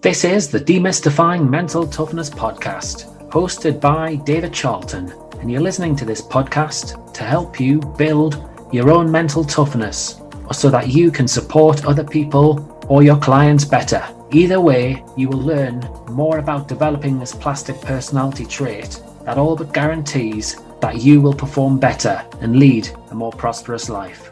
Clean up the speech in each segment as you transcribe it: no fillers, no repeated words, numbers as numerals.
This is the Demystifying Mental Toughness podcast, hosted by David Charlton, and you're listening to this podcast to help you build your own mental toughness, or so that you can support other people or your clients better. Either way, you will learn more about developing this plastic personality trait that all but guarantees that you will perform better and lead a more prosperous life.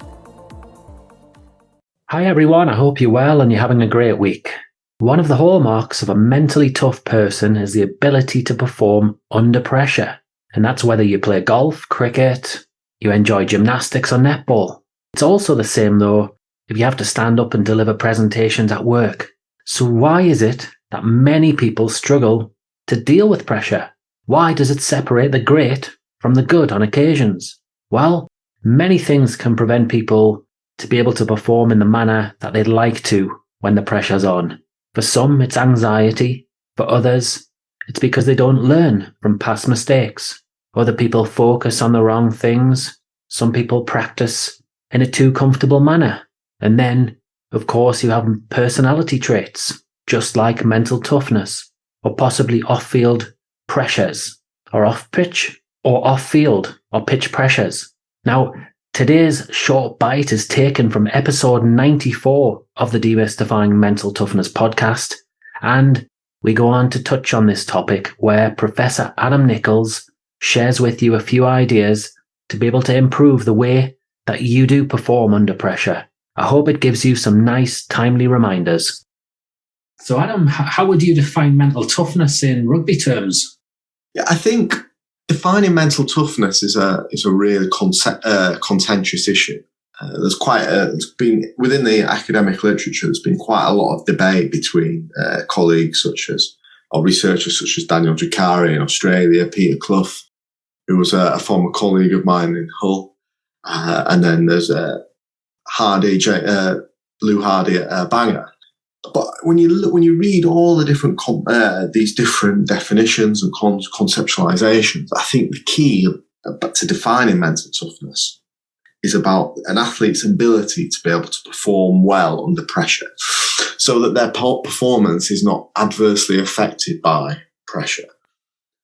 Hi everyone, I hope you're well and you're having a great week. One of the hallmarks of a mentally tough person is the ability to perform under pressure. And that's whether you play golf, cricket, you enjoy gymnastics or netball. It's also the same though if you have to stand up and deliver presentations at work. So why is it that many people struggle to deal with pressure? Why does it separate the great from the good on occasions? Well, many things can prevent people to be able to perform in the manner that they'd like to when the pressure's on. For some, it's anxiety. For others, it's because they don't learn from past mistakes. Other people focus on the wrong things. Some people practice in a too comfortable manner. And then, of course, you have personality traits, just like mental toughness, or possibly off-field pressures, or off-pitch, or off-field, or pitch pressures. Now, today's short bite is taken from episode 94 of the Demystifying Mental Toughness podcast, and we go on to touch on this topic where Professor Adam Nicholls shares with you a few ideas to be able to improve the way that you do perform under pressure. I hope it gives you some nice, timely reminders. So Adam, how would you define mental toughness in rugby terms? Yeah, I think defining mental toughness is a really contentious issue. There's been within the academic literature. There's been quite a lot of debate between colleagues or researchers such as Daniel Jakari in Australia, Peter Clough, who was a former colleague of mine in Hull, and then there's Lou Hardy at Bangor. But when you read all the different these different definitions and conceptualizations, I think the key to defining mental toughness is about an athlete's ability to be able to perform well under pressure, so that their performance is not adversely affected by pressure.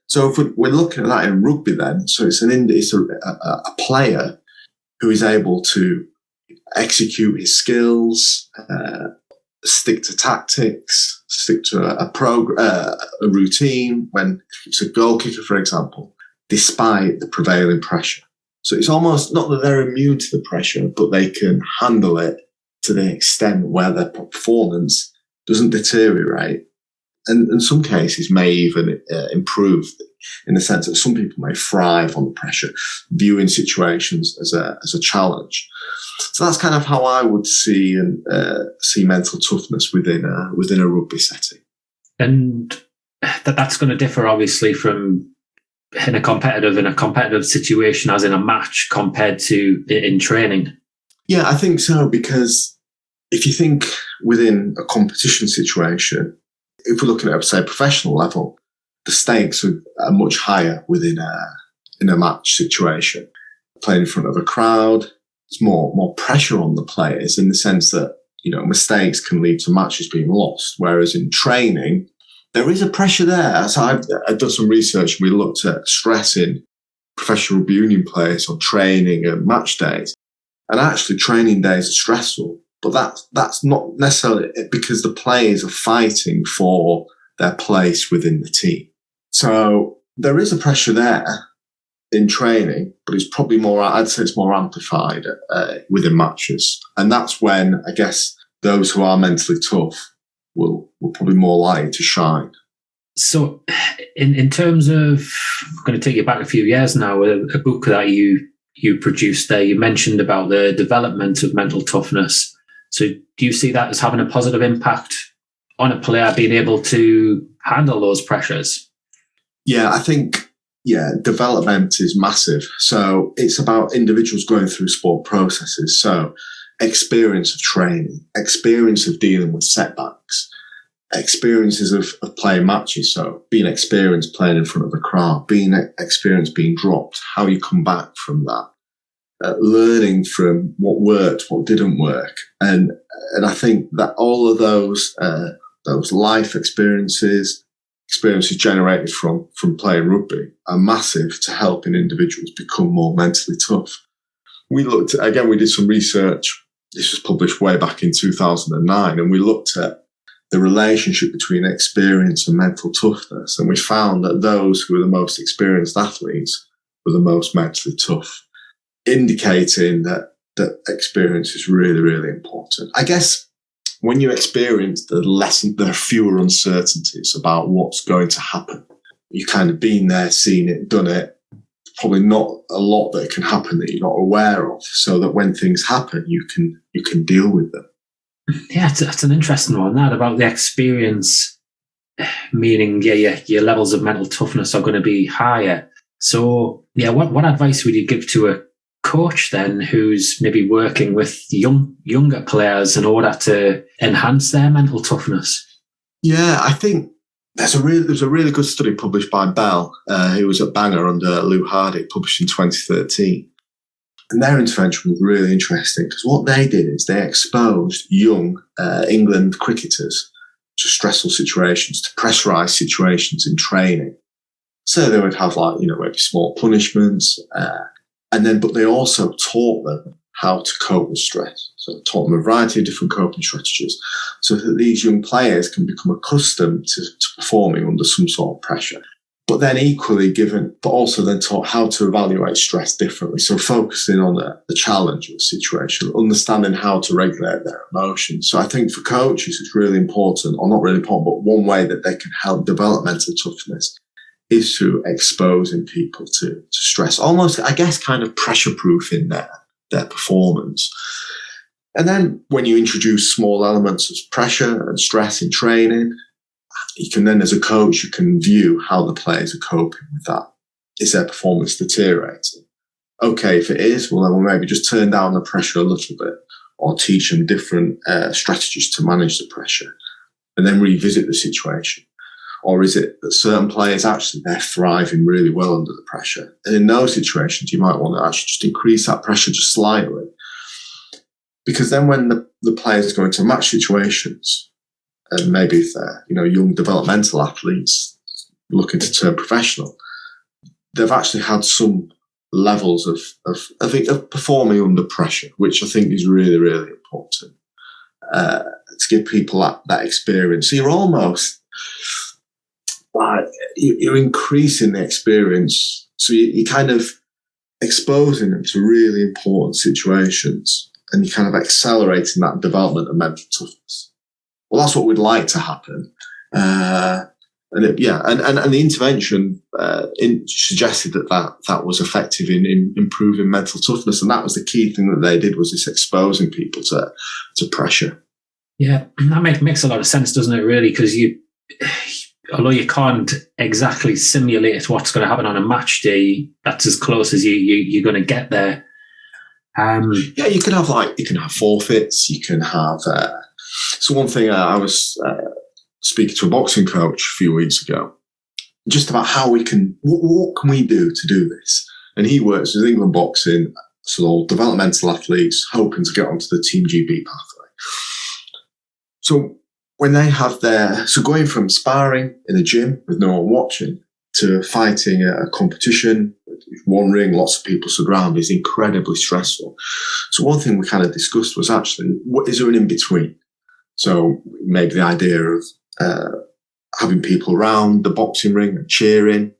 So if we're looking at that in rugby, then it's a player who is able to execute his skills. Stick to tactics, stick to a routine when it's a goal kicker, for example, despite the prevailing pressure. So it's almost not that they're immune to the pressure, but they can handle it to the extent where their performance doesn't deteriorate, and in some cases may even improve, in the sense that some people may thrive under pressure, viewing situations as a challenge. So that's kind of how I would see mental toughness within a rugby setting. And that's going to differ obviously from in a competitive situation, as in a match, compared to in training. Yeah, I think so, because if you think within a competition situation, if we're looking at, say, a professional level, the stakes are much higher within a match situation. Playing in front of a crowd, there's more pressure on the players, in the sense that, mistakes can lead to matches being lost. Whereas in training, there is a pressure there. So I've done some research. We looked at stress in professional rugby union players on training and match days. And actually training days are stressful, but that's not necessarily because the players are fighting for their place within the team. So there is a pressure there in training, but it's probably I'd say it's more amplified within matches. And that's when, I guess, those who are mentally tough will probably more likely to shine. So in terms of, I'm going to take you back a few years now, a book that you produced there, you mentioned about the development of mental toughness. So do you see that as having a positive impact on a player being able to handle those pressures? Yeah, I think, development is massive. So it's about individuals going through sport processes. So experience of training, experience of dealing with setbacks, experiences of playing matches. So being experienced playing in front of a crowd, being experienced being dropped, how you come back from that, learning from what worked, what didn't work. And I think that all of those those life experiences generated from playing rugby are massive to helping individuals become more mentally tough. We did some research. This was published way back in 2009, and we looked at the relationship between experience and mental toughness. And we found that those who were the most experienced athletes were the most mentally tough, indicating that experience is really, really important. I guess when you experience there are fewer uncertainties about what's going to happen. You've kind of been there, seen it, done it. Probably not a lot that can happen that you're not aware of, so that when things happen, you can deal with them. Yeah, that's an interesting one, that about the experience, meaning your levels of mental toughness are going to be higher. So what advice would you give to a coach then who's maybe working with younger players in order to enhance their mental toughness? Yeah, I think there's a really good study published by Bell, who was at Bangor under Lou Hardy, published in 2013. And their intervention was really interesting because what they did is they exposed young England cricketers to stressful situations, to pressurised situations in training. So they would have maybe small punishments, but they also taught them how to cope with stress. So taught them a variety of different coping strategies so that these young players can become accustomed to performing under some sort of pressure. But then also then taught how to evaluate stress differently. So focusing on the challenge of the situation, understanding how to regulate their emotions. So I think for coaches, it's really important, or not really important, but one way that they can help develop mental toughness is through exposing people to stress. Almost, I guess, kind of pressure-proofing their performance. And then when you introduce small elements of pressure and stress in training, you can then, as a coach, you can view how the players are coping with that. Is their performance deteriorating? Okay, if it is, well, then we'll maybe just turn down the pressure a little bit or teach them different strategies to manage the pressure and then revisit the situation. Or is it that certain players actually, they're thriving really well under the pressure? And in those situations, you might want to actually just increase that pressure just slightly. Because then when the players go into match situations, and maybe if they're, young developmental athletes looking to turn professional, they've actually had some levels of performing under pressure, which I think is really, really important to give people that experience. So you're almost you're increasing the experience. So you're kind of exposing them to really important situations and you're kind of accelerating that development of mental toughness. Well, that's what we'd like to happen. And the intervention suggested that was effective in improving mental toughness. And that was the key thing that they did, was this exposing people to pressure. Yeah, that makes a lot of sense, doesn't it, really? Because although you can't exactly simulate what's going to happen on a match day, that's as close as you're going to get there. You can have forfeits. You can have. So one thing I was speaking to a boxing coach a few weeks ago, just about how we can, what can we do to do this? And he works with England boxing, so developmental athletes hoping to get onto the Team GB pathway. So when they have going from sparring in a gym with no one watching to fighting a competition, one ring, lots of people surround, is incredibly stressful. So one thing we kind of discussed was actually, is there an in-between? So maybe the idea of having people around the boxing ring and cheering,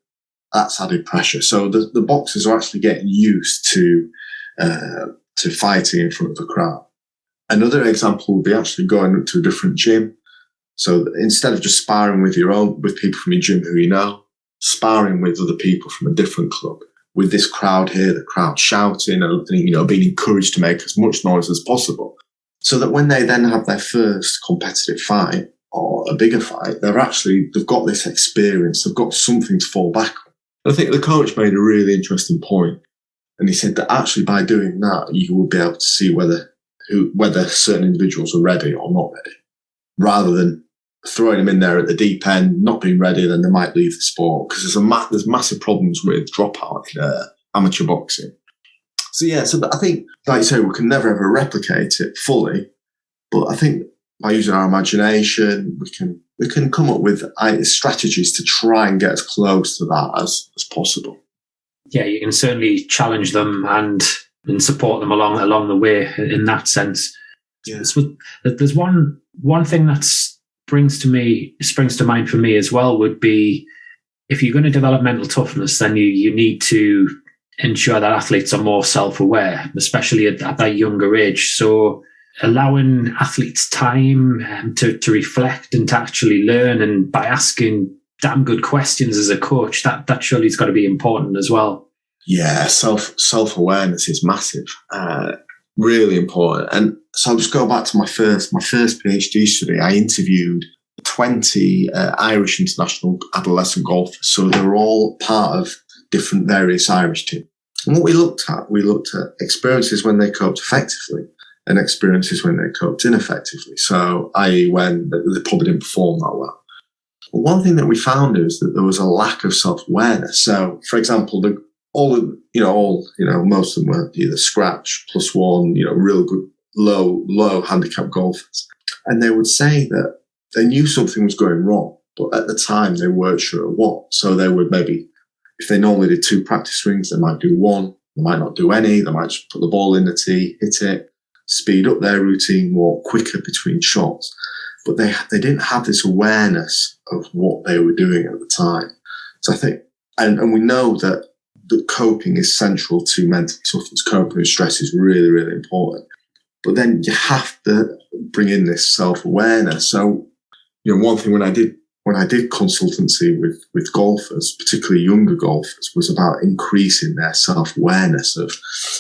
that's added pressure. So the boxers are actually getting used to fighting in front of a crowd. Another example would be actually going to a different gym. So instead of just sparring with people from your gym who you know, sparring with other people from a different club, with this crowd here, the crowd shouting and being encouraged to make as much noise as possible. So that when they then have their first competitive fight or a bigger fight, they've got this experience, they've got something to fall back on. And I think the coach made a really interesting point. And he said that actually by doing that, you will be able to see whether certain individuals are ready or not ready, rather than throwing them in there at the deep end, not being ready, then they might leave the sport. Because there's massive problems with dropout in amateur boxing. So I think, like you say, we can never ever replicate it fully. But I think by using our imagination, we can come up with strategies to try and get as close to that as possible. Yeah, you can certainly challenge them and support them along the way in that sense. Yeah. There's one thing that springs to mind for me as well would be, if you're going to develop mental toughness, then you need to ensure that athletes are more self-aware, especially at that younger age. So allowing athletes time to reflect and to actually learn, and by asking damn good questions as a coach, that surely has got to be important as well. Yeah, self-awareness is massive, really important. And so I'll just go back to my first PhD study. I interviewed 20 Irish international adolescent golfers. So they were all part of different various Irish teams. And what we looked at experiences when they coped effectively and experiences when they coped ineffectively. So, i.e., when they probably didn't perform that well. But one thing that we found is that there was a lack of self-awareness. So, for example, most of them were either scratch, +1, real good, low handicap golfers. And they would say that they knew something was going wrong, but at the time they weren't sure what. So they would maybe, if they normally did 2 practice swings, they might do 1, they might not do any, they might just put the ball in the tee, hit it, speed up their routine, walk quicker between shots. But they didn't have this awareness of what they were doing at the time. So I think, and we know that coping is central to mental toughness. Coping with stress is really, really important. But then you have to bring in this self-awareness. So, one thing when I did consultancy with golfers, particularly younger golfers, was about increasing their self-awareness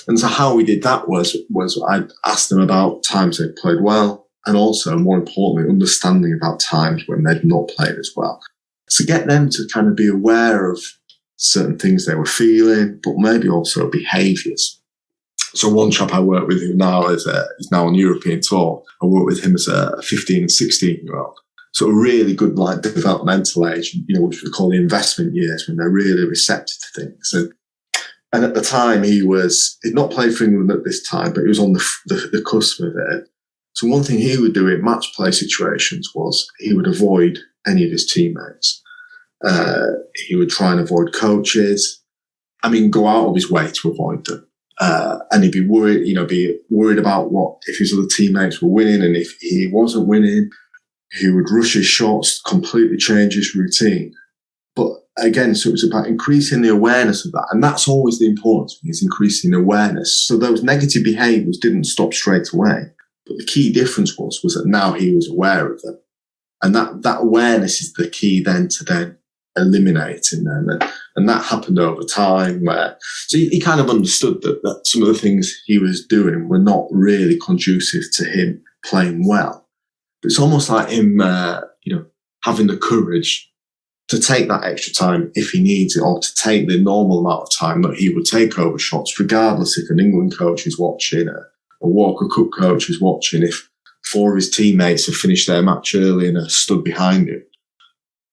and so how we did that was I asked them about times they played well, and also, more importantly, understanding about times when they'd not played as well. So get them to kind of be aware of certain things they were feeling, but maybe also behaviours. So one chap I work with who now is now on European tour, I work with him as a 15 and 16-year-old. So a really good developmental age, which we call the investment years, when they're really receptive to things. And at the time he'd not played for England at this time, but he was on the cusp of it. So one thing he would do in match play situations was he would avoid any of his teammates. He would try and avoid coaches. Go out of his way to avoid them. And he'd be worried about what if his other teammates were winning, and if he wasn't winning, he would rush his shots, completely change his routine. But again, so it was about increasing the awareness of that. And that's always the important thing, is increasing awareness. So those negative behaviours didn't stop straight away. But the key difference was that now he was aware of them. And that awareness is the key then to eliminating them. And that happened over time so he kind of understood that some of the things he was doing were not really conducive to him playing well. But it's almost like him, having the courage to take that extra time if he needs it, or to take the normal amount of time that he would take over shots, regardless if an England coach is watching, a Walker Cup coach is watching, if 4 of his teammates have finished their match early and are stood behind him.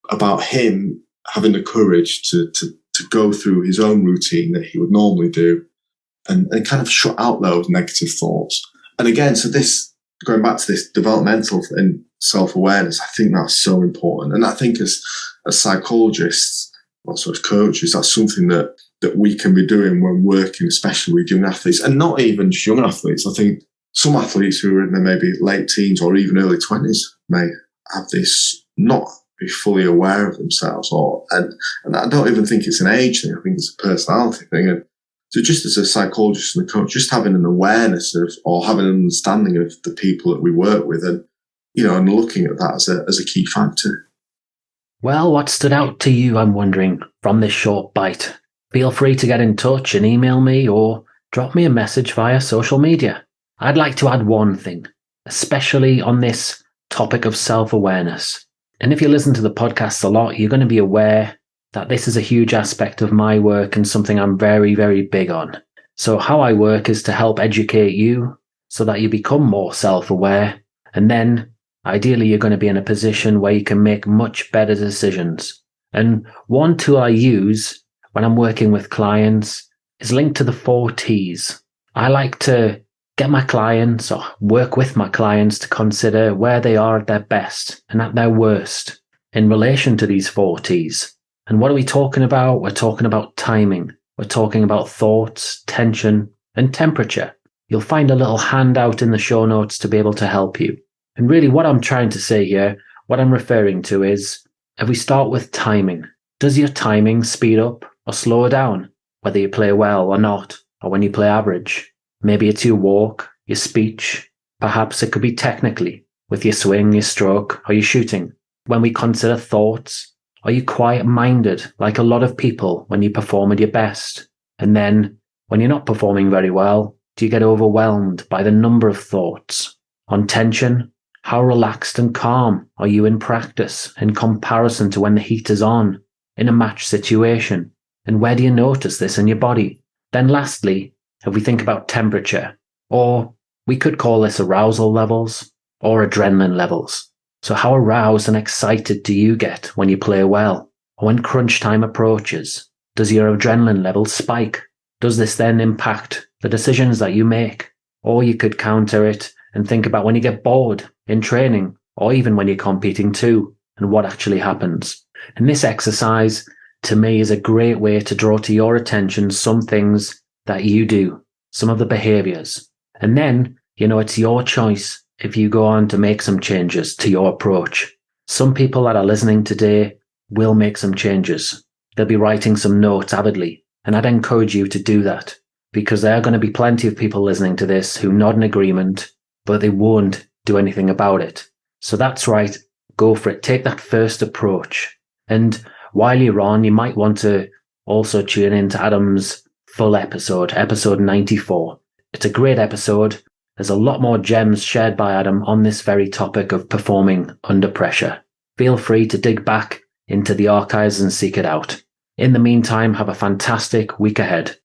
About him having the courage to go through his own routine that he would normally do and kind of shut out those negative thoughts. And again, so going back to this developmental and self-awareness, I think that's so important. And I think as psychologists, also as coaches, that's something that we can be doing when working, especially with young athletes, and not even just young athletes. I think some athletes who are in their maybe late teens or even early 20s may have this, not be fully aware of themselves, and I don't even think it's an age thing. I think it's a personality thing. And so just as a psychologist and a coach, just having an awareness of, or having an understanding of the people that we work with, and looking at that as a key factor. Well, what stood out to you, I'm wondering, from this short bite? Feel free to get in touch and email me or drop me a message via social media. I'd like to add one thing, especially on this topic of self-awareness. And if you listen to the podcast a lot, you're going to be aware that this is a huge aspect of my work and something I'm very, very big on. So how I work is to help educate you so that you become more self-aware, and then ideally you're going to be in a position where you can make much better decisions. And one tool I use when I'm working with clients is linked to the 4 T's. I like to get my clients or work with my clients to consider where they are at their best and at their worst in relation to these 4 T's. And what are we talking about? We're talking about timing. We're talking about thoughts, tension, and temperature. You'll find a little handout in the show notes to be able to help you. And really what I'm trying to say here, what I'm referring to is, if we start with timing, does your timing speed up or slow down, whether you play well or not, or when you play average? Maybe it's your walk, your speech. Perhaps it could be technically, with your swing, your stroke, or your shooting. When we consider thoughts, are you quiet-minded like a lot of people when you perform at your best? And then, when you're not performing very well, do you get overwhelmed by the number of thoughts? On tension, how relaxed and calm are you in practice in comparison to when the heat is on, in a match situation? And where do you notice this in your body? Then lastly, if we think about temperature, or we could call this arousal levels or adrenaline levels. So how aroused and excited do you get when you play well? Or when crunch time approaches, does your adrenaline level spike? Does this then impact the decisions that you make? Or you could counter it and think about when you get bored in training, or even when you're competing too, and what actually happens. And this exercise, to me, is a great way to draw to your attention some things that you do, some of the behaviors. And then, it's your choice if you go on to make some changes to your approach. Some people that are listening today will make some changes. They'll be writing some notes avidly, and I'd encourage you to do that, because there are going to be plenty of people listening to this who nod in agreement, but they won't do anything about it. So that's right. Go for it. Take that first approach. And while you're on, you might want to also tune into Adam's full episode 94. It's a great episode. There's a lot more gems shared by Adam on this very topic of performing under pressure. Feel free to dig back into the archives and seek it out. In the meantime, have a fantastic week ahead.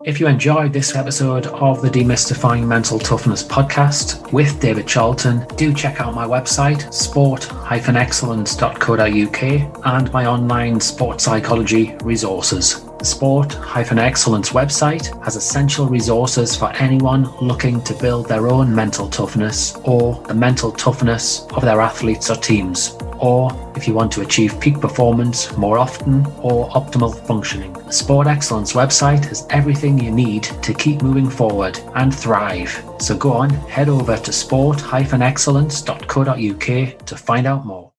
If you enjoyed this episode of the Demystifying Mental Toughness podcast with David Charlton, do check out my website, sport-excellence.co.uk, and my online sport psychology resources. The Sport-Excellence website has essential resources for anyone looking to build their own mental toughness or the mental toughness of their athletes or teams, or if you want to achieve peak performance more often or optimal functioning. The Sport Excellence website has everything you need to keep moving forward and thrive. So go on, head over to sport-excellence.co.uk to find out more.